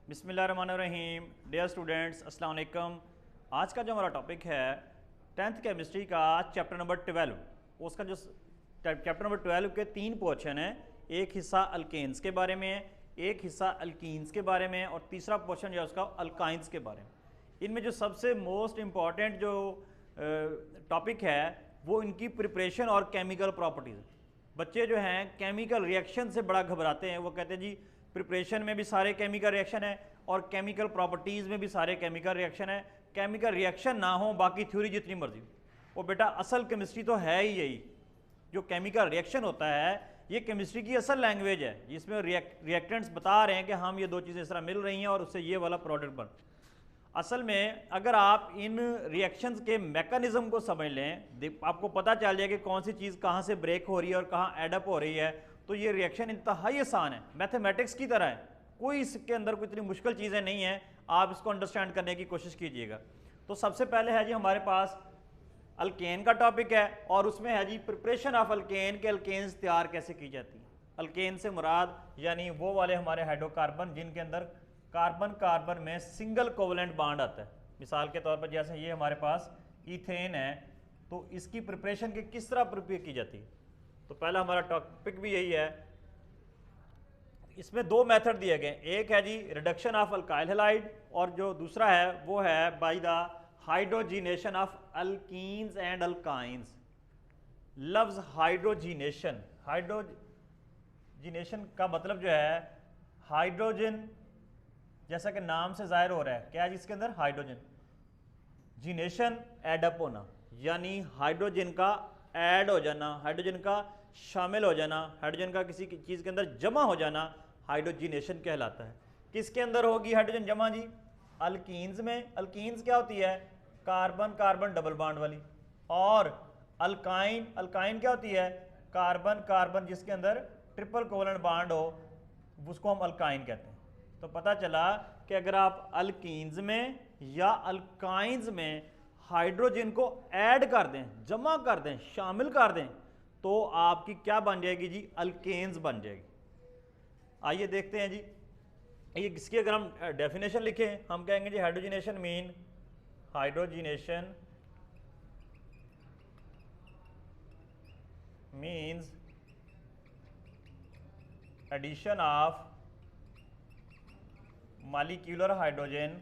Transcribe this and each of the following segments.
बिस्मिल्लाहिर्रहमानिर्रहीम। Dear students, अस्सलाम वालेकुम। आज का जो हमारा टॉपिक है 10th केमिस्ट्री का चैप्टर नंबर 12। उसका जो चैप्टर नंबर 12 के 3 पोर्शन हैं। एक हिस्सा अल्केन्स के बारे में, एक हिस्सा अल्कीन्स के बारे में और तीसरा पोर्शन जो है उसका अल्काइंस के बारे में। इनमें जो सबसे मोस्ट इम्पॉर्टेंट जो टॉपिक है वो इनकी प्रिपरेशन और केमिकल प्रॉपर्टीज़। बच्चे जो हैं केमिकल रिएक्शन से बड़ा घबराते हैं। वो कहते हैं जी प्रिपरेशन में भी सारे केमिकल रिएक्शन है और केमिकल प्रॉपर्टीज़ में भी सारे केमिकल रिएक्शन है। केमिकल रिएक्शन ना हो बाकी थ्योरी जितनी मर्जी। वो बेटा असल केमिस्ट्री तो है ही यही। जो केमिकल रिएक्शन होता है ये केमिस्ट्री की असल लैंग्वेज है, जिसमें रिएक्टेंट्स बता रहे हैं कि हम ये दो चीज़ें इस तरह मिल रही हैं और उससे ये वाला प्रोडक्ट बन। असल में अगर आप इन रिएक्शंस के मैकेनिज्म को समझ लें, आपको पता चल जाए कि कौन सी चीज़ कहाँ से ब्रेक हो रही है और कहाँ एडअप हो रही है, तो ये रिएक्शन इंतहाई आसान है, मैथमेटिक्स की तरह है। कोई इसके अंदर कोई इतनी मुश्किल चीज़ें नहीं हैं। आप इसको अंडरस्टैंड करने की कोशिश कीजिएगा। तो सबसे पहले है जी हमारे पास अल्केन का टॉपिक है और उसमें है जी प्रिपरेशन ऑफ अल्केन के अल्केन्स तैयार कैसे की जाती है। अल्केन से मुराद यानी वो वाले हमारे हाइड्रोकार्बन जिनके अंदर कार्बन कार्बन में सिंगल कोवलेंट बॉन्ड आता है। मिसाल के तौर पर जैसे ये हमारे पास ईथेन है, तो इसकी प्रिपरेशन की किस तरह प्रिपेयर की जाती है। तो पहला हमारा टॉपिक भी यही है। इसमें दो मेथड दिए गए, एक है जी रिडक्शन ऑफ अल्काइल हैलाइड और जो दूसरा है वो है by the hydrogenation of alkenes and alkynes. लफ्ज हाइड्रोजीनेशन, हाइड्रोजीनेशन का मतलब जो है हाइड्रोजन, जैसा कि नाम से जाहिर हो रहा है क्या है जिसके अंदर हाइड्रोजन। जीनेशन एडअप होना, यानी हाइड्रोजन का ऐड हो जाना, हाइड्रोजन का शामिल हो जाना, हाइड्रोजन का किसी चीज़ के अंदर जमा हो जाना हाइड्रोजीनेशन कहलाता है। किसके अंदर होगी हाइड्रोजन जमा जी? अल्कीन्स में। अल्कीन्स क्या होती है? कार्बन कार्बन डबल बॉन्ड वाली। और अल्काइन, अल्काइन क्या होती है? कार्बन कार्बन जिसके अंदर ट्रिपल कोवलेंट बॉन्ड हो, उसको हम अल्काइन कहते हैं। तो पता चला कि अगर आप अल्कीन्स में या अल्काइंस में हाइड्रोजन को ऐड कर दें, जमा कर दें, शामिल कर दें, तो आपकी क्या बन जाएगी जी? अल्केन्स बन जाएगी। आइए देखते हैं जी। ये इसकी अगर हम डेफिनेशन लिखें, हम कहेंगे जी hydrogenation mean, hydrogenation means addition of molecular hydrogen,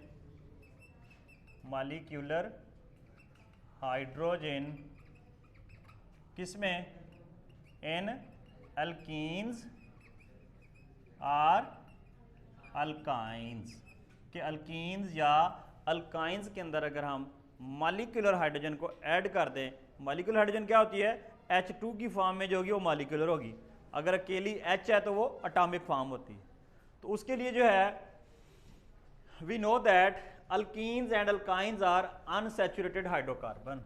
molecular hydrogen किसमें? इन अल्कीन्स और अल्काइंस। के अल्कीन्स या अल्काइंस के अंदर अगर हम मॉलिक्यूलर हाइड्रोजन को ऐड कर दें, मॉलिक्यूलर हाइड्रोजन क्या होती है? H2 की फॉर्म में जो होगी वो मॉलिक्यूलर होगी। अगर अकेली H है तो वो एटॉमिक फॉर्म होती है। तो उसके लिए जो है we know that alkenes and alkynes are unsaturated hydrocarbon।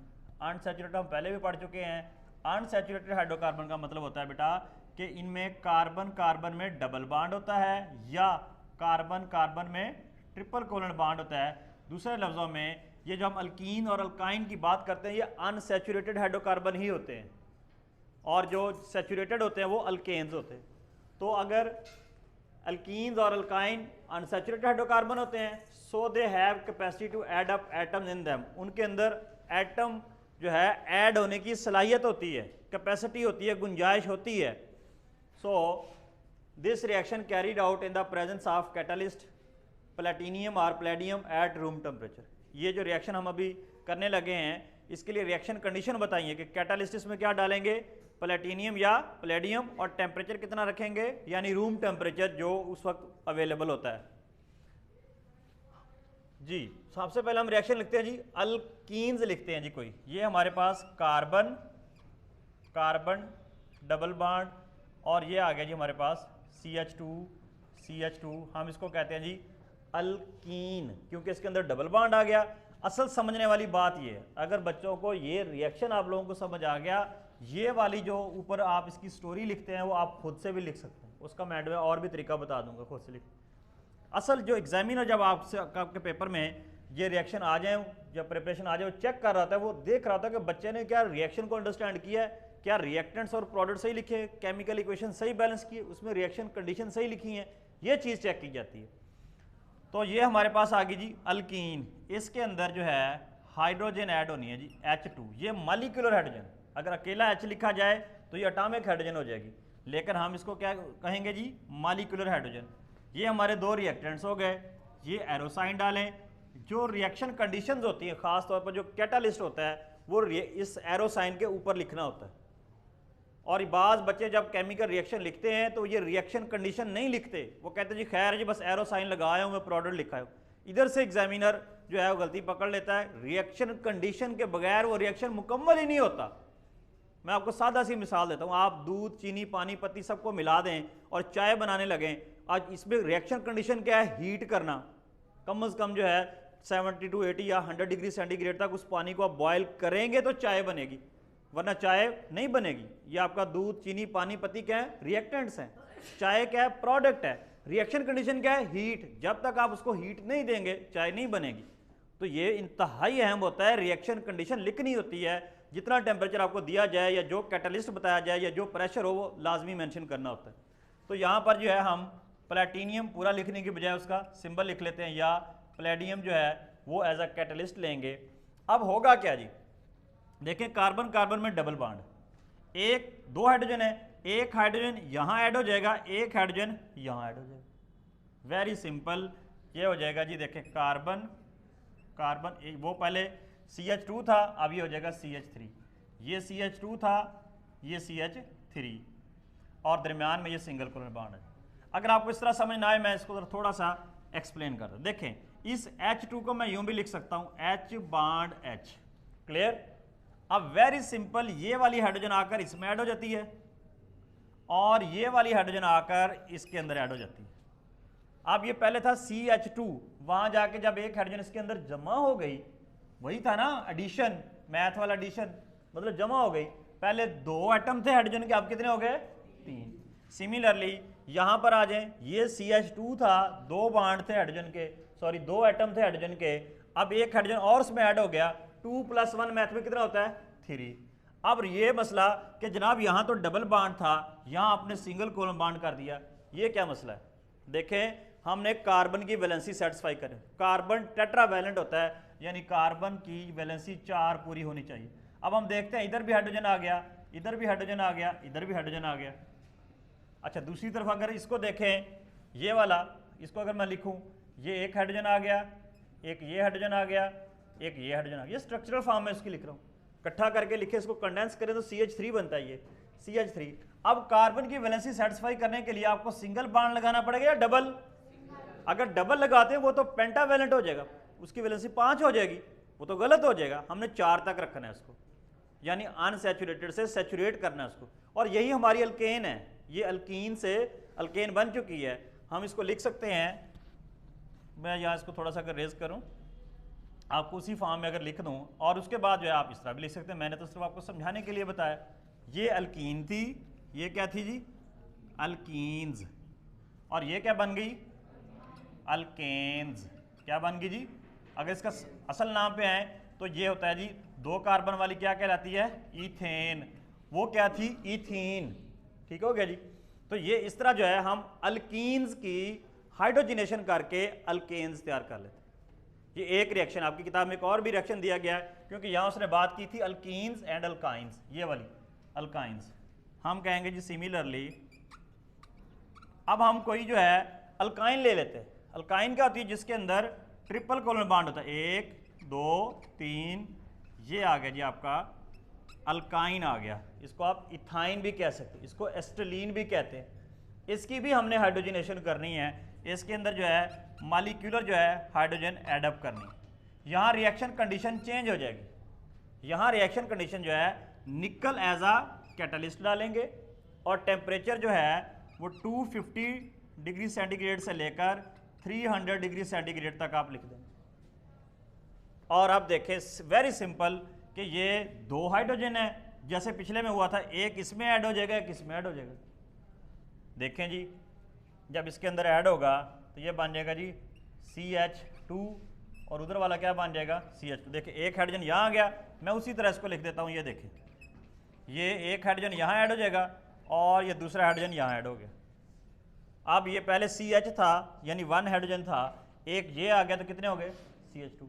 Unsaturated हम पहले भी पढ़ चुके हैं। अनसैचुरेटेड हाइड्रोकार्बन का मतलब होता है बेटा कि इनमें कार्बन कार्बन में डबल बॉन्ड होता है या कार्बन कार्बन में ट्रिपल कोवलेंट बॉन्ड होता है। दूसरे लफ्जों में ये जो हम अल्कीन और अल्काइन की बात करते हैं ये अनसैचुरेटेड हाइड्रोकार्बन ही होते हैं और जो सैचुरेटेड होते हैं वो अल्केन्स होते हैं। तो अगर अल्कीन्स और अल्काइन अनसैचुरेटेड हाइड्रोकार्बन होते हैं, so they have capacity to add up atoms in them. उनके अंदर एटम जो है ऐड होने की सलाहियत होती है, कैपेसिटी होती है, गुंजाइश होती है। So this reaction carried out in the presence of catalyst platinum और प्लेडियम एट रूम टेम्परेचर। ये जो रिएक्शन हम अभी करने लगे हैं इसके लिए रिएक्शन कंडीशन बताइए कि कैटालिस्ट इसमें क्या डालेंगे? प्लेटिनियम या प्लेडियम, और टेम्परेचर कितना रखेंगे? यानी रूम टेम्परेचर जो उस वक्त अवेलेबल होता है जी। सबसे पहले हम रिएक्शन लिखते हैं जी, अल्कीन्स लिखते हैं जी। कोई ये हमारे पास कार्बन कार्बन डबल बॉन्ड और ये आ गया जी हमारे पास CH2। हम इसको कहते हैं जी अल्कीन, क्योंकि इसके अंदर डबल बॉन्ड आ गया। असल समझने वाली बात ये है, अगर बच्चों को ये रिएक्शन आप लोगों को समझ आ गया, ये वाली जो ऊपर आप इसकी स्टोरी लिखते हैं वो आप खुद से भी लिख सकते हैं। उसका मैं और भी तरीका बता दूंगा खुद से लिख। असल जो एग्जामिनर जब आपके पेपर में ये रिएक्शन आ जाए, जब प्रिपरेशन आ जाए, वो चेक कर रहा था, वो देख रहा था कि बच्चे ने क्या रिएक्शन को अंडरस्टैंड किया है, क्या रिएक्टेंट्स और प्रोडक्ट सही लिखे, केमिकल इक्वेशन सही बैलेंस किए, उसमें रिएक्शन कंडीशन सही लिखी हैं, ये चीज़ चेक की जाती है। तो ये हमारे पास आ गई जी अल्कीन, इसके अंदर जो है हाइड्रोजन ऐड होनी है जी H2, ये मॉलिक्यूलर हाइड्रोजन, अगर अकेला H लिखा जाए तो ये एटॉमिक हाइड्रोजन हो जाएगी, लेकिन हम इसको क्या कहेंगे जी मॉलिक्यूलर हाइड्रोजन। ये हमारे दो रिएक्टेंट्स हो गए, ये एरोसाइन डालें, जो रिएक्शन कंडीशंस होती हैं खास तौर पर जो कैटालिस्ट होता है वो इस एरोसाइन के ऊपर लिखना होता है, और बाज़ बच्चे जब केमिकल रिएक्शन लिखते हैं तो ये रिएक्शन कंडीशन नहीं लिखते, वो कहते हैं जी खैर जी बस एरोसाइन लगाया हूँ मैं प्रोडक्ट लिखा है। इधर से एग्जामिनर जो है वो गलती पकड़ लेता है, रिएक्शन कंडीशन के बगैर वो रिएक्शन मुकम्मल ही नहीं होता। मैं आपको सादा सी मिसाल देता हूँ, आप दूध, चीनी, पानी, पत्ती सबको मिला दें और चाय बनाने लगें, आज इसमें रिएक्शन कंडीशन क्या है, हीट करना, कम से कम जो है 70 to 80 या 100 डिग्री सेंटीग्रेड तक उस पानी को आप बॉयल करेंगे तो चाय बनेगी, वरना चाय नहीं बनेगी। ये आपका दूध, चीनी, पानी, पत्ती क्या है, रिएक्टेंट्स हैं, चाय क्या है, प्रोडक्ट है। रिएक्शन कंडीशन क्या है, हीट, जब तक आप उसको हीट नहीं देंगे चाय नहीं बनेगी। तो ये इंतहाई अहम होता है, रिएक्शन कंडीशन लिखनी होती है, जितना टेम्परेचर आपको दिया जाए या जो कैटलिस्ट बताया जाए या जो प्रेशर हो वो लाजमी मेंशन करना होता है। तो यहाँ पर जो है हम प्लेटिनियम पूरा लिखने की बजाय उसका सिंबल लिख लेते हैं, या प्लेडियम जो है वो एज अ कैटलिस्ट लेंगे। अब होगा क्या जी, देखें कार्बन कार्बन में डबल बॉन्ड, एक दो हाइड्रोजन है, एक हाइड्रोजन यहाँ ऐड हो जाएगा, एक हाइड्रोजन यहाँ ऐड हो जाएगा, वेरी सिंपल ये हो जाएगा जी। देखें कार्बन कार्बन वो पहले CH2 था, अब ये हो जाएगा CH3, ये CH2 था, ये CH3, और दरमियान में ये सिंगल कोलन बॉन्ड है। अगर आपको इस तरह समझ ना आए मैं इसको थोड़ा सा एक्सप्लेन कर दूं। देखें इस H2 को मैं यूं भी लिख सकता हूं H बॉन्ड H, क्लियर। अब वेरी सिंपल, ये वाली हाइड्रोजन आकर इसमें ऐड हो जाती है और ये वाली हाइड्रोजन आकर इसके अंदर ऐड हो जाती है। अब ये पहले था CH2, वहां जाके जब एक हाइड्रोजन इसके अंदर जमा हो गई, वही था ना एडिशन, मैथ वाला एडिशन, मतलब जमा हो गई, पहले दो एटम थे हाइड्रोजन के, अब कितने हो गए, 3। सिमिलरली यहां पर आ जाएं, ये CH2 था, दो बॉन्ड थे हाइड्रोजन के, सॉरी दो एटम थे हाइड्रोजन के, अब एक हाइड्रोजन और उसमें ऐड हो गया, 2 + 1 मैथ में कितना होता है, 3। अब ये मसला कि जनाब यहां तो डबल बॉन्ड था, यहां आपने सिंगल कोलन बॉन्ड कर दिया, ये क्या मसला है। देखें हमने कार्बन की वैलेंसी सेटिस्फाई करें, कार्बन टेट्रावैलेंट होता है, यानी कार्बन की वैलेंसी 4 पूरी होनी चाहिए। अब हम देखते हैं इधर भी हाइड्रोजन आ गया, इधर भी हाइड्रोजन आ गया, इधर भी हाइड्रोजन आ गया। अच्छा दूसरी तरफ अगर इसको देखें, ये वाला, इसको अगर मैं लिखूं, ये एक हाइड्रोजन आ गया, एक ये हाइड्रोजन आ गया, एक ये हाइड्रोजन आ गया, स्ट्रक्चरल फॉर्म में इसकी लिख रहा हूँ, इकट्ठा करके लिखे, इसको कंडेंस करें तो CH3 बनता है, ये CH3। अब कार्बन की वैलेंसी सेटिस्फाई करने के लिए आपको सिंगल बॉन्ड लगाना पड़ेगा या डबल, अगर डबल लगाते हैं वो तो पेंटावैलेंट हो जाएगा, उसकी वैलेंसी 5 हो जाएगी, वो तो गलत हो जाएगा, हमने 4 तक रखना है उसको, यानी अनसैचुरेटेड से सैचुरेट करना है उसको। और यही हमारी अल्केन है, ये अल्कीन से अल्केन बन चुकी है। हम इसको लिख सकते हैं, मैं यहाँ इसको थोड़ा सा अगर रेज करूँ, आपको उसी फॉर्म में अगर लिख दूँ, और उसके बाद जो है आप इस तरह भी लिख सकते हैं, मैंने तो सिर्फ आपको समझाने के लिए बताया। ये अल्कीन थी, ये क्या थी जी, अल्कीन्स, और ये क्या बन गई, अल्केन्स, क्या बन गई जी। अगर इसका असल नाम पे आए तो ये होता है जी, 2 कार्बन वाली क्या कहलाती है, ईथेन, वो क्या थी, ईथीन, ठीक हो गया जी। तो ये इस तरह जो है हम अल्कीन्स की हाइड्रोजिनेशन करके अल्केन्स तैयार कर लेते हैं। ये एक रिएक्शन, आपकी किताब में एक और भी रिएक्शन दिया गया है, क्योंकि यहाँ उसने बात की थी अल्कीन्स एंड अल्काइंस, ये वाली अल्काइंस, हम कहेंगे जी सिमिलरली। अब हम कोई जो है अल्काइन ले लेते हैं। अल्काइन क्या होती है, जिसके अंदर ट्रिपल कोलन बॉन्ड होता है, 1 2 3, ये आ गया जी आपका अल्काइन आ गया। इसको आप इथाइन भी कह सकते हैं, इसको एस्टलीन भी कहते हैं। इसकी भी हमने हाइड्रोजनेशन करनी है, इसके अंदर जो है मॉलिक्यूलर जो है हाइड्रोजन एडअप करनी है। यहाँ रिएक्शन कंडीशन चेंज हो जाएगी, यहाँ रिएक्शन कंडीशन जो है निकल एज आ कैटलिस्ट डालेंगे, और टेम्परेचर जो है वो 250 डिग्री सेंटीग्रेड से लेकर 300 डिग्री सेंटीग्रेड तक आप लिख दें। और अब देखें वेरी सिंपल कि ये 2 हाइड्रोजन है, जैसे पिछले में हुआ था, एक इसमें ऐड हो जाएगा, एक इसमें ऐड हो जाएगा। देखें जी, जब इसके अंदर ऐड होगा तो ये बन जाएगा जी CH2, और उधर वाला क्या बन जाएगा, CH2। देखिए एक हाइड्रोजन यहाँ आ गया, मैं उसी तरह इसको लिख देता हूँ, ये देखें, ये एक हाइड्रोजन यहाँ ऐड हो जाएगा और ये दूसरा हाइड्रोजन यहाँ ऐड हो गया। अब ये पहले CH था, यानी 1 हाइड्रोजन था, एक ये आ गया तो कितने हो गए CH2,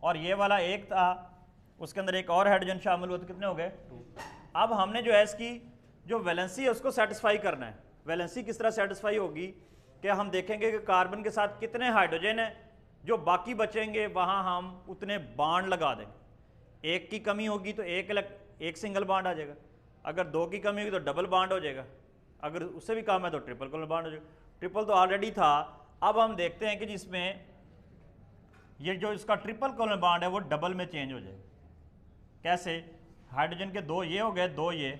और ये वाला एक था उसके अंदर एक और हाइड्रोजन शामिल हुआ तो कितने हो गए 2। अब हमने जो है इसकी जो वैलेंसी है उसको सेटिस्फाई करना है। वैलेंसी किस तरह सेटिस्फाई होगी कि हम देखेंगे कि कार्बन के साथ कितने हाइड्रोजन है, जो बाकी बचेंगे वहाँ हम उतने बांड लगा देंगे। एक की कमी होगी तो एक सिंगल बांड आ जाएगा, अगर 2 की कमी होगी तो डबल बांड हो जाएगा, अगर उससे भी कम है तो ट्रिपल कोवलेंट बांड हो जाएगा। ट्रिपल तो ऑलरेडी था, अब हम देखते हैं कि जिसमें ये जो इसका ट्रिपल कोवलेंट बांड है वो डबल में चेंज हो जाएगा। कैसे? हाइड्रोजन के 2 ये हो गए, 2 ये,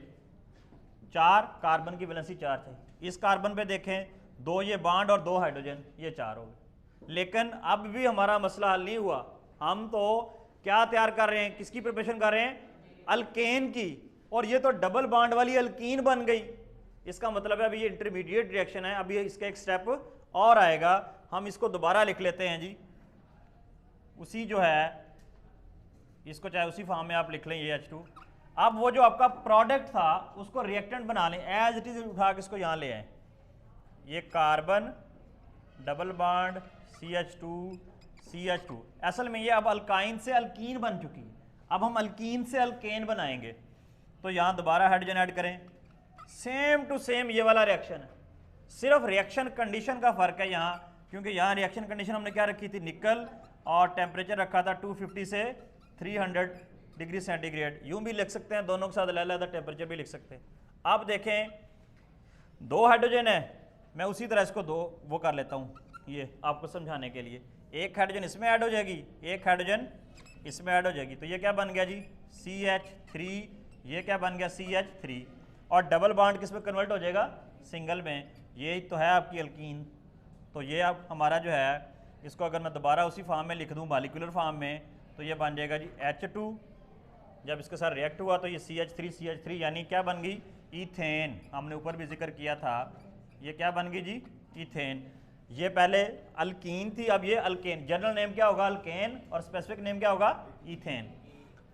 4 कार्बन की वैलेंसी 4 चाहिए। इस कार्बन पे देखें 2 ये बांड और 2 हाइड्रोजन, ये 4 हो गए। लेकिन अब भी हमारा मसला हल नहीं हुआ। हम तो क्या तैयार कर रहे हैं, किसकी प्रिपरेशन कर रहे हैं? अल्केन की, और ये तो डबल बांड वाली अल्कीन बन गई। इसका मतलब है अभी ये इंटरमीडिएट रिएक्शन है, अभी इसका एक स्टेप और आएगा। हम इसको दोबारा लिख लेते हैं जी, उसी जो है इसको चाहे उसी फॉर्म में आप लिख लें ये H2। अब वो जो आपका प्रोडक्ट था उसको रिएक्टेंट बना लें, एज इट इज उठा के इसको यहाँ ले आए। ये कार्बन डबल बांड CH2 असल में ये अब अल्काइन से अल्कीन बन चुकी है। अब हम अल्कीन से अल्केन बनाएंगे तो यहाँ दोबारा हाइड्रोजन ऐड करें, सेम टू सेम ये वाला रिएक्शन है, सिर्फ रिएक्शन कंडीशन का फर्क है यहाँ, क्योंकि यहाँ रिएक्शन कंडीशन हमने क्या रखी थी? निकल, और टेम्परेचर रखा था 250 से 300 डिग्री सेंटीग्रेड। यूं भी लिख सकते हैं, दोनों के साथ अलग-अलग टेम्परेचर भी लिख सकते हैं। अब देखें 2 हाइड्रोजन है, मैं उसी तरह इसको 2 वो कर लेता हूँ, ये आपको समझाने के लिए। एक हाइड्रोजन इसमें ऐड हो जाएगी, एक हाइड्रोजन इसमें ऐड हो जाएगी, तो ये क्या बन गया जी? CH3। ये क्या बन गया? CH3। और डबल बॉन्ड किस में कन्वर्ट हो जाएगा? सिंगल में। ये तो है आपकी अल्कीन। तो ये अब हमारा जो है, इसको अगर मैं दोबारा उसी फॉर्म में लिख दूँ मॉलिक्यूलर फॉर्म में, तो ये बन जाएगा जी H2। जब इसके साथ रिएक्ट हुआ तो ये CH3 यानी क्या बन गई? ईथेन। हमने ऊपर भी जिक्र किया था, ये क्या बन गई जी? ईथेन। ये पहले अल्कीन थी, अब ये अल्केन। जनरल नेम क्या होगा? अल्केन, और स्पेसिफिक नेम क्या होगा? ईथेन।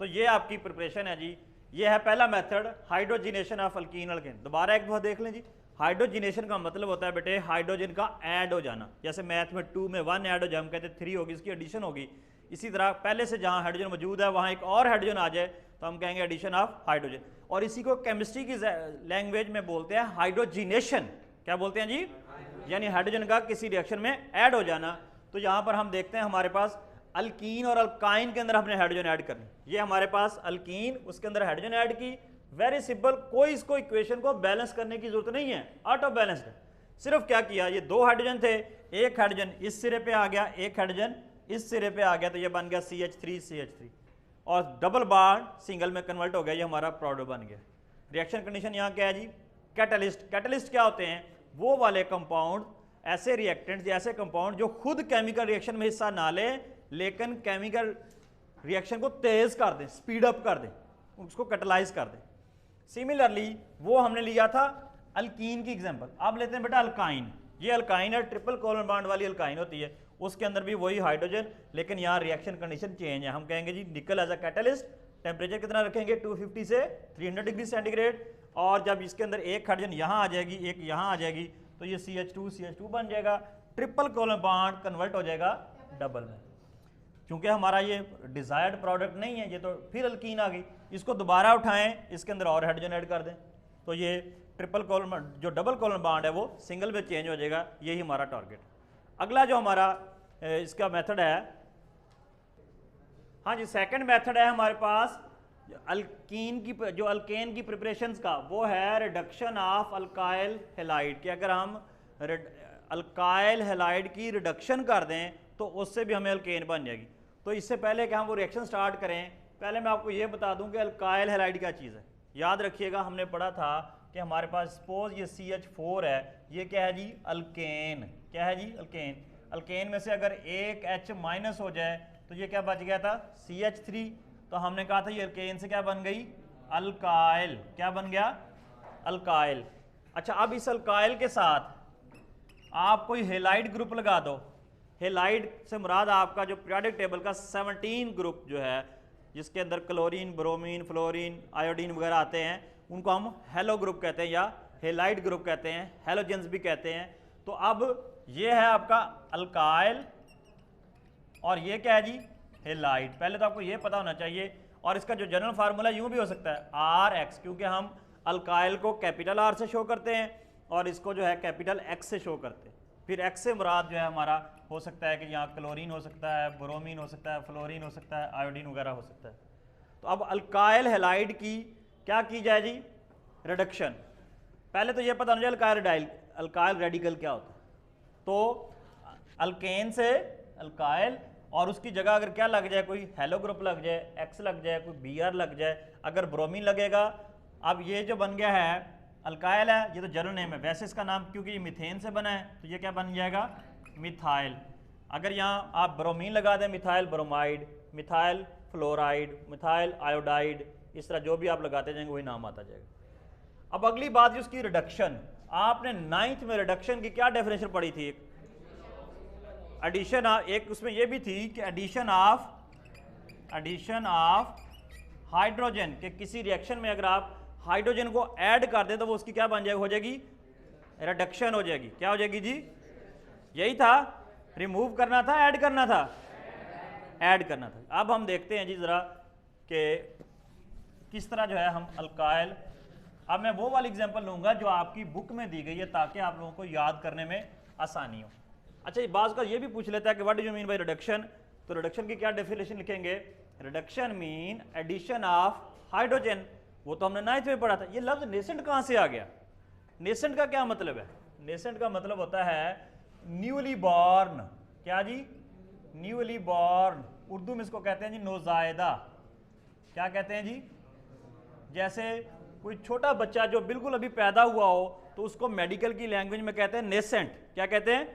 तो ये आपकी प्रिपरेशन है जी। ये है पहला method, hydrogenation of alkyne alkane. दोबारा एक बार देख लें जी। हाइड्रोजिनेशन का मतलब होता है बेटे हाइड्रोजन का ऐड हो जाना। जैसे मैथ में 2 में 1 ऐड हो जाए, हम कहते हैं 3 होगी, इसकी एडिशन होगी। इसी तरह पहले से जहां हाइड्रोजन मौजूद है वहां एक और हाइड्रोजन आ जाए तो हम कहेंगे एडिशन ऑफ हाइड्रोजन। और इसी को केमिस्ट्री की लैंग्वेज में बोलते हैं हाइड्रोजिनेशन। क्या बोलते हैं जी? यानी हाइड्रोजन का किसी रिएक्शन में ऐड हो जाना। तो यहां पर हम देखते हैं हमारे पास अल्कीन और अल्काइन के अंदर हमने हाइड्रोजन ऐड करनी। ये हमारे पास अल्कीन, उसके अंदर हाइड्रोजन ऐड की। वेरी सिंपल, कोई इसको इक्वेशन को बैलेंस करने की जरूरत नहीं है, ऑटो बैलेंस्ड है। सिर्फ क्या किया, ये 2 हाइड्रोजन थे, एक हाइड्रोजन इस सिरे पे आ गया, एक हाइड्रोजन इस सिरे पे आ गया, तो ये बन गया CH3 और डबल बॉन्ड सिंगल में कन्वर्ट हो गया, ये हमारा प्रोडक्ट बन गया। रिएक्शन कंडीशन यहाँ क्या है जी? कैटलिस्ट। कैटलिस्ट क्या होते हैं? वो वाले कंपाउंड, ऐसे रिएक्टेंट्स, ऐसे कंपाउंड जो खुद केमिकल रिएक्शन में हिस्सा ना ले लेकिन केमिकल रिएक्शन को तेज कर दें, स्पीड अप कर दें, उसको कैटलाइज कर दें। सिमिलरली वो हमने लिया था अल्कीन की एग्जांपल। अब लेते हैं बेटा अल्काइन। ये अल्काइन है, ट्रिपल कोवलेंट बॉन्ड वाली अल्काइन होती है, उसके अंदर भी वही हाइड्रोजन, लेकिन यहाँ रिएक्शन कंडीशन चेंज है। हम कहेंगे जी निकल एज अ कैटलिस्ट, टेम्परेचर कितना रखेंगे? 250 से 300 डिग्री सेंटीग्रेड। और जब इसके अंदर एक हाइड्रोजन यहाँ आ जाएगी, एक यहाँ आ जाएगी, तो ये CH2 बन जाएगा। ट्रिपल कोवलेंट बॉन्ड कन्वर्ट हो जाएगा डबल में। क्योंकि हमारा ये डिजायर्ड प्रोडक्ट नहीं है, ये तो फिर अल्कीन आ गई, इसको दोबारा उठाएं, इसके अंदर और हाइड्रोजन ऐड कर दें, तो ये ट्रिपल कोवलेंट, जो डबल कोवलेंट बॉन्ड है वो सिंगल में चेंज हो जाएगा। यही हमारा टारगेट। अगला जो हमारा इसका मेथड है, हाँ जी, सेकंड मेथड है हमारे पास अल्कीन की, जो अल्केन की प्रिपरेशंस का, वो है रिडक्शन ऑफ अल्काइल हैलाइड। कि अगर हम अल्काइल हैलाइड की रिडक्शन कर दें तो उससे भी हमें अल्केन बन जाएगी। तो इससे पहले कि हम वो रिएक्शन स्टार्ट करें, पहले मैं आपको ये बता दूं कि अल्काइल हैलाइड क्या चीज़ है। याद रखिएगा, हमने पढ़ा था कि हमारे पास सपोज ये CH4 है, ये क्या है जी? अल्केन। क्या है जी? अल्केन। अल्केन में से अगर एक H माइनस हो जाए तो ये क्या बच गया था? CH3। तो हमने कहा था ये अल्केन से क्या बन गई? अल्काइल। क्या बन गया? अल्काइल। अच्छा, अब इस अल्काइल के साथ आप कोई हेलाइड ग्रुप लगा दो। हेलाइड से मुराद आपका जो पीरियोडिक टेबल का 17 ग्रुप जो है, जिसके अंदर क्लोरीन, ब्रोमीन, फ्लोरीन, आयोडीन वगैरह आते हैं, उनको हम हेलो ग्रुप कहते हैं या हेलाइड ग्रुप कहते हैं, हेलोजेंस भी कहते हैं। तो अब ये है आपका अल्काइल और ये क्या है जी, हेलाइड। पहले तो आपको ये पता होना चाहिए। और इसका जो जनरल फार्मूला यूं भी हो सकता है आर एक्स, क्योंकि हम अल्काइल को कैपिटल आर से शो करते हैं और इसको जो है कैपिटल एक्स से शो करते हैं। फिर एक्स से मुराद जो है हमारा हो सकता है कि यहाँ क्लोरीन हो सकता है, ब्रोमीन हो सकता है, फ्लोरीन हो सकता है, आयोडीन वगैरह हो सकता है। तो अब अल्काइल हेलाइड की क्या की जाए जी, रिडक्शन। पहले तो ये पता होना चाहिए अल्काइल रेडिकल क्या होता है। तो अल्केन से अल्काइल, और उसकी जगह अगर क्या लग जाए, कोई हेलो ग्रुप लग जाए, एक्स लग जाए, कोई बीआर लग जाए, अगर ब्रोमीन लगेगा। अब ये जो बन गया है अल्काइल है, ये तो जनरल नेम है, वैसे इसका नाम क्योंकि ये मीथेन से बना है तो ये क्या बन जाएगा, मिथाइल। अगर यहाँ आप ब्रोमीन लगा दें, methyl bromide, methyl fluoride, methyl iodide, इस तरह जो भी आप लगाते जाएंगे वही नाम आता जाएगा। अब अगली बात है उसकी रिडक्शन। आपने 9th में रिडक्शन की क्या डेफिनेशन पढ़ी थी, एडिशन, एक उसमें यह भी थी कि एडिशन ऑफ हाइड्रोजन के किसी रिएक्शन में अगर आप हाइड्रोजन को ऐड कर दें तो वो उसकी क्या बन जाएगी, हो जाएगी रिडक्शन हो जाएगी। क्या हो जाएगी जी, यही था, रिमूव करना था, ऐड करना था, ऐड करना था। अब हम देखते हैं जी जरा कि किस तरह जो है हम अल्काइल, अब मैं वो वाली एग्जांपल लूंगा जो आपकी बुक में दी गई है ताकि आप लोगों को याद करने में आसानी हो। अच्छा, बात का ये भी पूछ लेता है कि what do you mean by reduction, तो रिडक्शन की क्या डेफिनेशन लिखेंगे, reduction mean addition of hydrogen, वो तो हमने 9th में पढ़ा था। ये लफ्ज नेसेंट कहां से आ गया, नेसेंट का क्या मतलब है, नेसेंट का मतलब होता है न्यूली बॉर्न। क्या जी, न्यूली बॉर्न, उर्दू में इसको कहते हैं जी नौजायदा। क्या कहते हैं जी, जैसे कोई छोटा बच्चा जो बिल्कुल अभी पैदा हुआ हो तो उसको मेडिकल की लैंग्वेज में कहते हैं नेसेंट। क्या कहते हैं,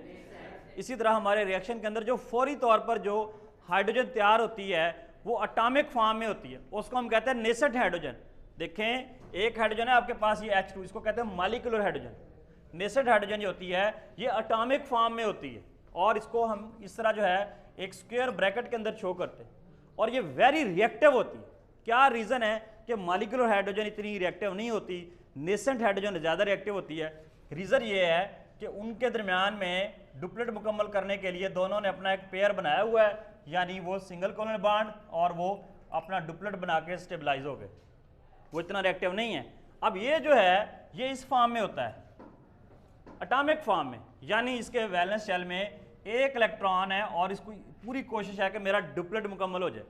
इसी तरह हमारे रिएक्शन के अंदर जो फौरी तौर पर जो हाइड्रोजन तैयार होती है वो एटॉमिक फॉर्म में होती है, उसको हम कहते हैं नेसेंट हाइड्रोजन। देखें, एक हाइड्रोजन है आपके पास ये H2, इसको कहते हैं मॉलिक्यूलर हाइड्रोजन। नेसेंट हाइड्रोजन जो होती है ये एटॉमिक फॉर्म में होती है और इसको हम इस तरह जो है एक स्क्वायर ब्रैकेट के अंदर शो करते हैं और ये वेरी रिएक्टिव होती है। क्या रीज़न है कि मॉलिक्यूलर हाइड्रोजन इतनी रिएक्टिव नहीं होती, नेसेंट हाइड्रोजन ज़्यादा रिएक्टिव होती है। रीज़न ये है कि उनके दरमियान में डुप्लेट मुकम्मल करने के लिए दोनों ने अपना एक पेयर बनाया हुआ है, यानी वो सिंगल कोवलेंट बॉन्ड और वो अपना डुप्लेट बना के स्टेबलाइज हो गए, वो इतना रिएक्टिव नहीं है। अब ये जो है ये इस फॉर्म में होता है एटॉमिक फॉर्म में, यानी इसके वैलेंस शेल में एक इलेक्ट्रॉन है और इसको पूरी कोशिश है कि मेरा डुप्लेट मुकम्मल हो जाए।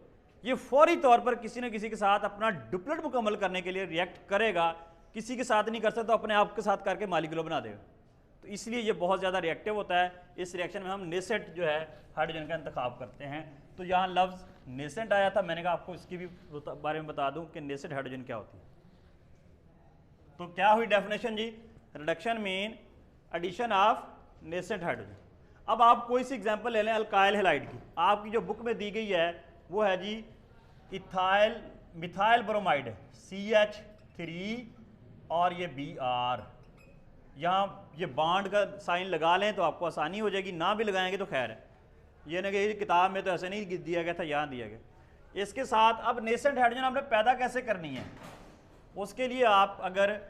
ये फौरी तौर पर किसी न किसी के साथ अपना डुप्लेट मुकम्मल करने के लिए रिएक्ट करेगा, किसी के साथ नहीं कर सकता तो अपने आप के साथ करके मॉलिक्यूल बना देगा। तो इसलिए ये बहुत ज़्यादा रिएक्टिव होता है। इस रिएक्शन में हम नेसेंट जो है हाइड्रोजन का इंतखाब करते हैं। तो यहाँ लफ्ज़ नेसेंट आया था, मैंने कहा आपको इसकी भी बारे में बता दूं कि नेसेंट हाइड्रोजन क्या होती है। तो क्या हुई डेफिनेशन जी, reduction mean addition of nascent hydrogen. अब आप कोई सी एग्जांपल ले लें अल्काइल हैलाइड की, आपकी जो बुक में दी गई है वो है जी इथाइल मिथाइल ब्रोमाइड CH3 और ये Br। यहाँ ये बॉन्ड का साइन लगा लें तो आपको आसानी हो जाएगी, ना भी लगाएंगे तो खैर है। ये ना कि किताब में तो ऐसे नहीं दिया गया था, यहाँ दिया गया। इसके साथ अब नेसेंट हाइड्रोजन आपने पैदा कैसे करनी है, उसके लिए आप अगर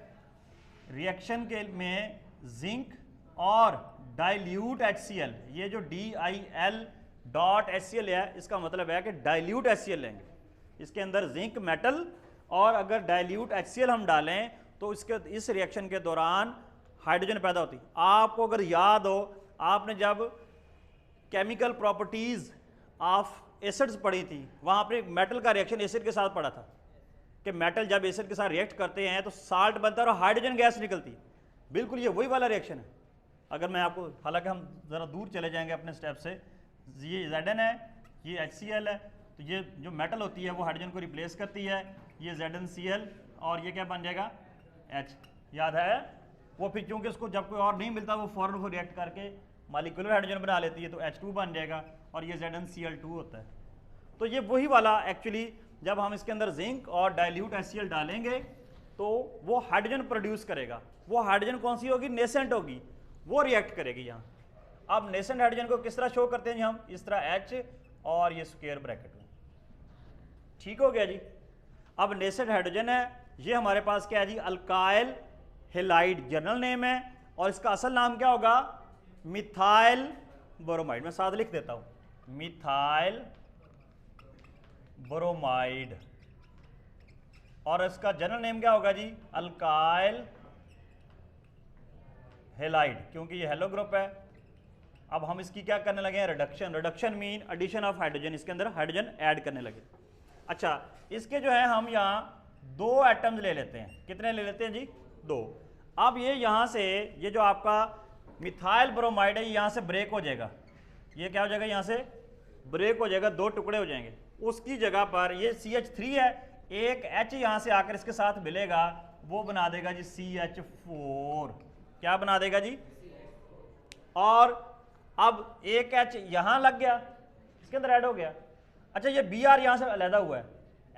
रिएक्शन के में जिंक और डाइल्यूट HCl, ये जो DIL.HCl है इसका मतलब है कि डाइल्यूट HCl लेंगे, इसके अंदर जिंक मेटल और अगर डाइल्यूट HCl हम डालें तो इस रिएक्शन के दौरान हाइड्रोजन पैदा होती है। आपको अगर याद हो, आपने जब केमिकल प्रॉपर्टीज ऑफ एसिड्स पढ़ी थी वहाँ पर मेटल का रिएक्शन एसिड के साथ पढ़ा था कि मेटल जब एसिड के साथ रिएक्ट करते हैं तो साल्ट बनता है और हाइड्रोजन गैस निकलती है। बिल्कुल ये वही वाला रिएक्शन है। अगर मैं आपको, हालांकि हम ज़रा दूर चले जाएंगे अपने स्टेप से, ये Zn है, ये HCl है, तो ये जो मेटल होती है वो हाइड्रोजन को रिप्लेस करती है, ये ZnCl और ये क्या बन जाएगा H, याद है वो। फिर चूँकि उसको जब कोई और नहीं मिलता वो फ़ौरन को रिएक्ट करके मॉलिक्यूलर हाइड्रोजन बना लेती है तो H2 बन जाएगा और ये ZnCl2 होता है। तो ये वही वाला एक्चुअली जब हम इसके अंदर जिंक और डाइल्यूट HCl डालेंगे तो वो हाइड्रोजन प्रोड्यूस करेगा। वो हाइड्रोजन कौन सी होगी, नेसेंट होगी, वो रिएक्ट करेगी यहाँ। अब नेसेंट हाइड्रोजन को किस तरह शो करते हैं हम, इस तरह H और ये स्क्वायर ब्रैकेट में। ठीक हो गया जी। अब नेसेंट हाइड्रोजन है, ये हमारे पास क्या है जी, अल्काइल हैलाइड जनरल नेम है और इसका असल नाम क्या होगा, मिथाइल ब्रोमाइड। मैं साथ लिख देता हूँ, मिथाइल ब्रोमाइड, और इसका जनरल नेम क्या होगा जी, अल्काइल हेलाइड, क्योंकि ये हेलो ग्रुप है। अब हम इसकी क्या करने लगे हैं, reduction. Reduction mean addition of hydrogen, इसके अंदर हाइड्रोजन ऐड करने लगे। अच्छा, इसके जो है हम यहाँ 2 एटम्स ले लेते हैं। कितने ले लेते हैं जी, 2। अब ये यहाँ से ये जो आपका मिथाइल ब्रोमाइड है यहाँ से ब्रेक हो जाएगा। ये क्या हो जाएगा, यहाँ से ब्रेक हो जाएगा, 2 टुकड़े हो जाएंगे। उसकी जगह पर ये CH3 है, एक H यहाँ से आकर इसके साथ मिलेगा, वो बना देगा जी CH4। क्या बना देगा जी, और अब एक H यहाँ लग गया, इसके अंदर ऐड हो गया। अच्छा, ये Br यहाँ से अलहदा हुआ है,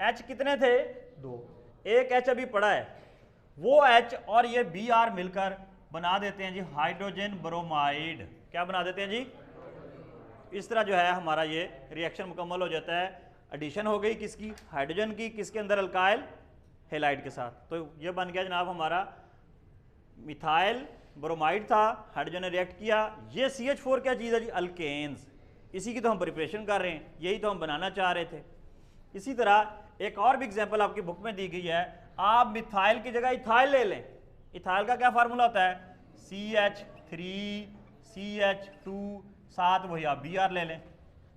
H कितने थे, 2, एक H अभी पड़ा है, वो H और ये Br मिलकर बना देते हैं जी हाइड्रोजन ब्रोमाइड। क्या बना देते हैं जी, इस तरह जो है हमारा ये रिएक्शन मुकम्मल हो जाता है। एडिशन हो गई किसकी, हाइड्रोजन की, किसके अंदर, अल्काइल हेलाइड के साथ। तो ये बन गया जनाब हमारा मिथाइल ब्रोमाइड था, हाइड्रोजन ने रिएक्ट किया। ये CH4 क्या चीज़ है जी, अल्केन्स। इसी की तो हम प्रिपरेशन कर रहे हैं, यही तो हम बनाना चाह रहे थे। इसी तरह एक और भी एग्जाम्पल आपकी बुक में दी गई है, आप मिथाइल की जगह इथाइल ले लें। इथाइल का क्या फार्मूला होता है, CH3CH2, साथ वही आप Br ले लें।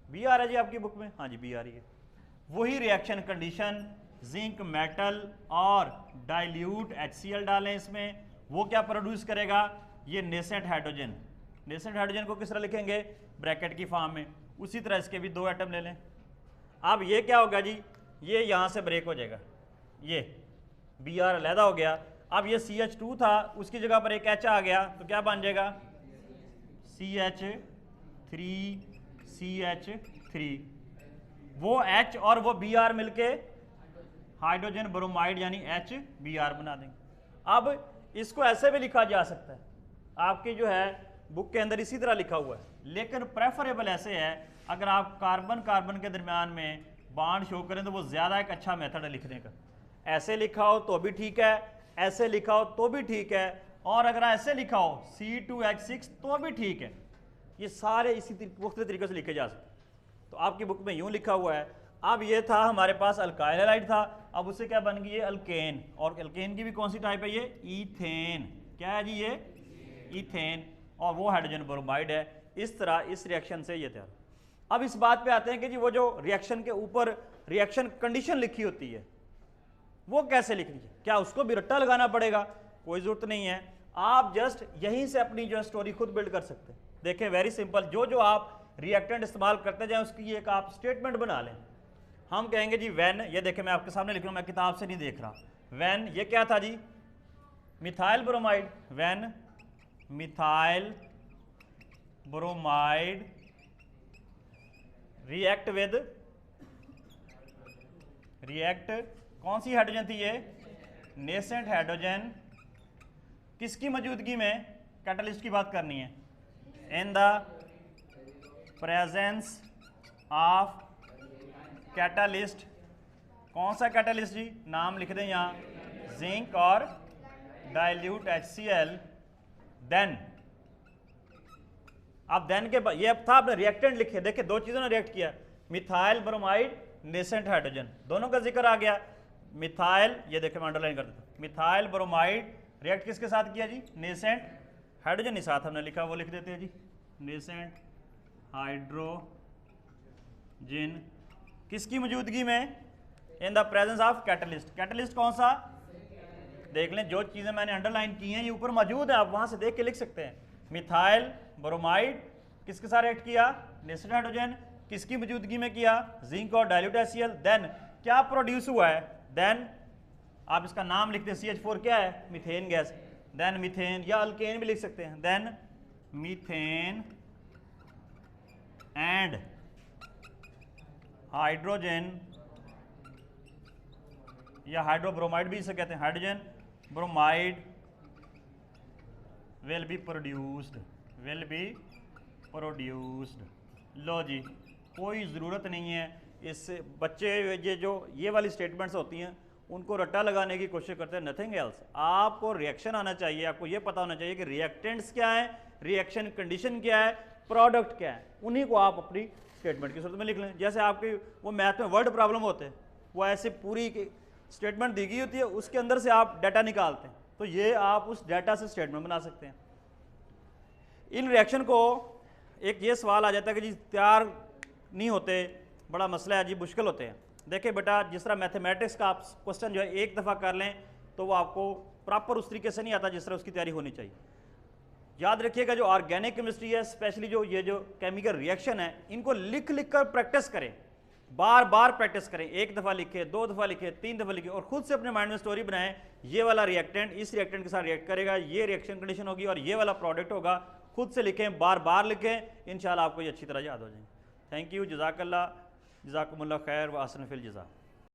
Br है जी आपकी बुक में, हाँ जी Br ही है। वही रिएक्शन कंडीशन, जिंक मेटल और डाइल्यूट HCl डालें इसमें, वो क्या प्रोड्यूस करेगा, ये नेसेंट हाइड्रोजन। नेसेंट हाइड्रोजन को किस तरह लिखेंगे, ब्रैकेट की फॉर्म में। उसी तरह इसके भी 2 एटम ले लें। अब ये क्या होगा जी, ये यहाँ से ब्रेक हो जाएगा, ये Br अलहदा हो गया। अब ये CH2 था, उसकी जगह पर एक H आ गया, तो क्या बन जाएगा, CH3CH3। वो H और वो Br मिलके हाइड्रोजन ब्रोमाइड यानी HBr बना देंगे। अब इसको ऐसे भी लिखा जा सकता है, आपकी जो है बुक के अंदर इसी तरह लिखा हुआ है, लेकिन प्रेफरेबल ऐसे है, अगर आप कार्बन कार्बन के दरमियान में बॉन्ड शो करें तो वो ज़्यादा एक अच्छा मेथड है लिखने का। ऐसे लिखा हो तो भी ठीक है, ऐसे लिखा हो तो भी ठीक है, और अगर ऐसे लिखा हो C2H6 तो भी ठीक है। ये सारे इसी मुख्तलिफ तरीके से लिखे जा सकते हैं। तो आपकी बुक में यूँ लिखा हुआ है। अब ये था हमारे पास अल्काइल हैलाइड था, अब उससे क्या बन गई, ये अल्केन। और अल्केन की भी कौन सी टाइप है, ये ईथेन। क्या है जी, ये ईथेन, और वो हाइड्रोजन ब्रोमाइड है। इस तरह इस रिएक्शन से ये तैयार। अब इस बात पे आते हैं कि जी वो जो रिएक्शन के ऊपर रिएक्शन कंडीशन लिखी होती है वो कैसे लिखनी है, क्या उसको भी रट्टा लगाना पड़ेगा, कोई ज़रूरत नहीं है। आप जस्ट यहीं से अपनी जो स्टोरी खुद बिल्ड कर सकते हैं। देखें, वेरी सिंपल, जो जो आप रिएक्टेंट इस्तेमाल करते जाएं उसकी एक आप स्टेटमेंट बना लें। हम कहेंगे जी व्हेन, ये देखें मैं आपके सामने लिख रहा हूँ, मैं किताब से नहीं देख रहा। व्हेन ये क्या था जी, methyl bromide. When methyl bromide react कौन सी हाइड्रोजन थी ये, नेसेंट हाइड्रोजन, किसकी मौजूदगी में, कैटलिस्ट की बात करनी है, in the presence of catalyst. कौन सा कैटलिस्ट जी, नाम लिख दें यहाँ, जिंक और डाइल्यूट HCl। देन, अब देन के बाद ये था आपने रिएक्टेंट लिखे, देखिए 2 चीज़ों ने रिएक्ट किया, मिथाइल ब्रोमाइड, नेसेंट हाइड्रोजन, दोनों का जिक्र आ गया। मिथाइल, ये देखिए मैं अंडरलाइन कर देता हूँ, मिथाइल ब्रोमाइड रिएक्ट किसके साथ किया जी, नेसेंट हाइड्रोजन ही साथ हमने लिखा, वो लिख देते हैं जी, नेसेंट हाइड्रोजन, किसकी मौजूदगी में, in the presence of catalyst. Catalyst कौन सा, देख लें, जो चीज़ें मैंने अंडरलाइन की हैं ये ऊपर मौजूद है, आप वहाँ से देख के लिख सकते हैं। मिथाइल ब्रोमाइड किसके साथ रिएक्ट किया, नेसेंट हाइड्रोजन, किसकी मौजूदगी में किया, जिंक और डाइल्यूट HCl। देन क्या प्रोड्यूस हुआ है, देन आप इसका नाम लिखते हैं, CH4 क्या है, मीथेन गैस। देन मीथेन, या अल्केन भी लिख सकते हैं, देन मीथेन एंड हाइड्रोजन, या हाइड्रोब्रोमाइड भी इसे कहते हैं, hydrogen bromide will be produced, लो जी, कोई ज़रूरत नहीं है इससे। बच्चे ये वाली स्टेटमेंट्स होती हैं उनको रट्टा लगाने की कोशिश करते हैं, नथिंग एल्स। आपको रिएक्शन आना चाहिए, आपको ये पता होना चाहिए कि रिएक्टेंट्स क्या है, रिएक्शन कंडीशन क्या है, प्रोडक्ट क्या है, उन्हीं को आप अपनी स्टेटमेंट की सूरत में लिख लें। जैसे आपके वो मैथ में वर्ड प्रॉब्लम होते हैं, वो ऐसे पूरी स्टेटमेंट दी गई होती है, उसके अंदर से आप डाटा निकालते हैं, तो ये आप उस डाटा से स्टेटमेंट बना सकते हैं। इन रिएक्शन को एक ये सवाल आ जाता है कि जी तैयार नहीं होते, बड़ा मसला है जी, मुश्किल होते हैं। देखिए बेटा, जिस तरह मैथमेटिक्स का आप क्वेश्चन जो है एक दफ़ा कर लें तो वो आपको प्रॉपर उस तरीके से नहीं आता जिस तरह उसकी तैयारी होनी चाहिए। याद रखिएगा जो ऑर्गेनिक केमिस्ट्री है, स्पेशली जो केमिकल रिएक्शन है, इनको लिख लिख कर प्रैक्टिस करें, बार बार प्रैक्टिस करें। एक दफ़ा लिखे, 2 दफ़ा लिखे, 3 दफ़ा लिखे, और खुद से अपने माइंड में स्टोरी बनाएं, ये वाला रिएक्टेंट इस रिएक्टेंट के साथ रिएक्ट करेगा, ये रिएक्शन कंडीशन होगी और ये वाला प्रोडक्ट होगा। खुद से लिखें, बार बार लिखें, इंशाल्लाह आपको ये अच्छी तरह याद हो जाएंगे। थैंक यू, जज़ाकल्लाह, जज़ाकुमुल्लाह खैर व अहसन फिल जज़ा।